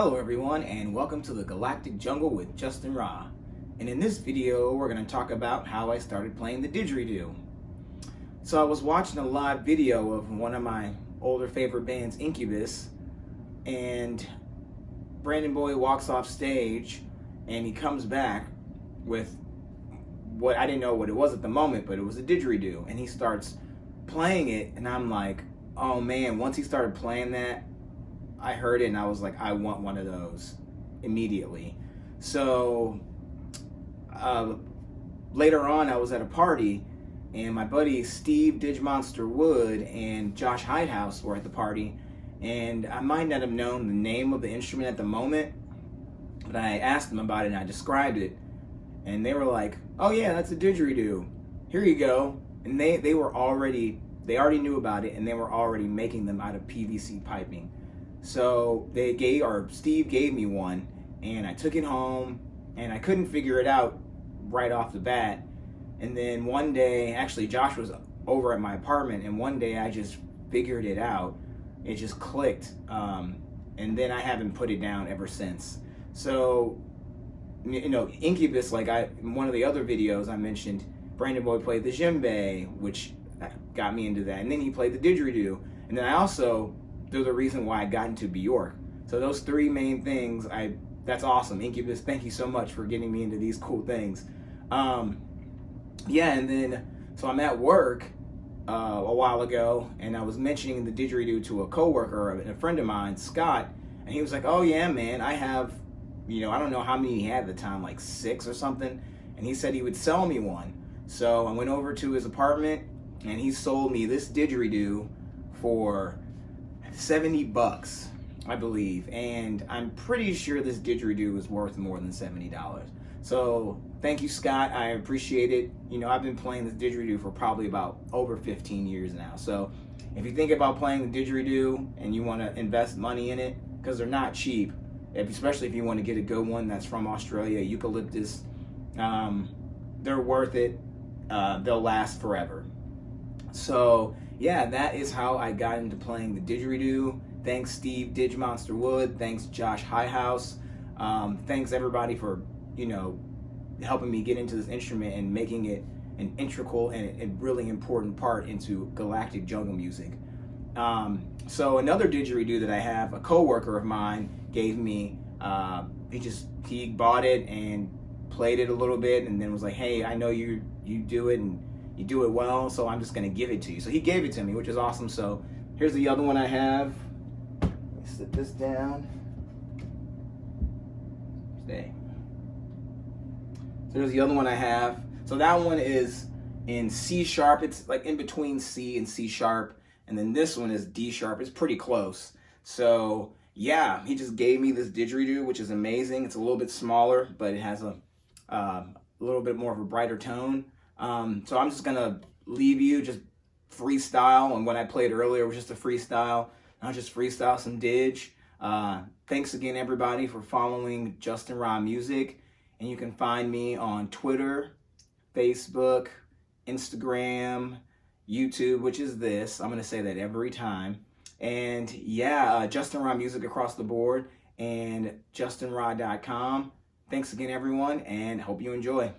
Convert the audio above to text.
Hello everyone, and welcome to the Galactic Jungle with Justin Ra. And in this video we're going to talk about how I started playing the didgeridoo. So I was watching a live video of one of my older favorite bands, Incubus, and Brandon Boy walks off stage and he comes back with what I didn't know what it was at the moment, but it was a didgeridoo, and he starts playing it, and I'm like, oh man. Once he started playing that, I heard it and I was like, I want one of those immediately. So later on, I was at a party and my buddy Steve Didgemonster Wood and Josh Hidehouse were at the party, and I might not have known the name of the instrument at the moment, but I asked them about it and I described it, and they were like, oh yeah, that's a didgeridoo, here you go. And they already knew about it, and they were already making them out of PVC piping. So Steve gave me one, and I took it home, and I couldn't figure it out right off the bat. And then one day, actually Josh was over at my apartment, and one day I just figured it out. It just clicked, and then I haven't put it down ever since. So, you know, Incubus, like in one of the other videos I mentioned, Brandon Boy played the djembe, which got me into that, and then he played the didgeridoo, and then they're the reason why I got into Bjork. So those three main things, that's awesome. Incubus, thank you so much for getting me into these cool things. Yeah, and then, so I'm at work a while ago, and I was mentioning the didgeridoo to a coworker and a friend of mine, Scott, and he was like, oh yeah, man, I have, I don't know how many he had at the time, like 6 or something, and he said he would sell me one. So I went over to his apartment, and he sold me this didgeridoo for $70, I believe, and I'm pretty sure this didgeridoo is worth more than $70. So thank you, Scott. I appreciate it. I've been playing this didgeridoo for probably about over 15 years now. So if you think about playing the didgeridoo and you want to invest money in it, because they're not cheap, especially if you want to get a good one that's from Australia, eucalyptus, they're worth it. They'll last forever. So yeah, that is how I got into playing the didgeridoo. Thanks Steve Didgemonster Wood. Thanks Josh Hidehouse. Thanks everybody for helping me get into this instrument and making it an integral and really important part into galactic jungle music. So another didgeridoo that I have, a coworker of mine gave me. He bought it and played it a little bit, and then was like, hey, I know you do it and you do it well, so I'm just gonna give it to you. So he gave it to me, which is awesome. So here's the other one I have. Let me sit this down. Stay. So there's the other one I have. So that one is in C sharp. It's like in between C and C sharp. And then this one is D sharp. It's pretty close. So yeah, he just gave me this didgeridoo, which is amazing. It's a little bit smaller, but it has a little bit more of a brighter tone. So I'm just gonna leave you just freestyle, and what I played earlier was just a freestyle. I'll just freestyle some didge. Thanks again everybody for following Justin Ra Music, and you can find me on Twitter, Facebook, Instagram, YouTube, which is this. I'm gonna say that every time. And yeah, Justin Ra Music across the board, and justinra.com. Thanks again everyone, and hope you enjoy.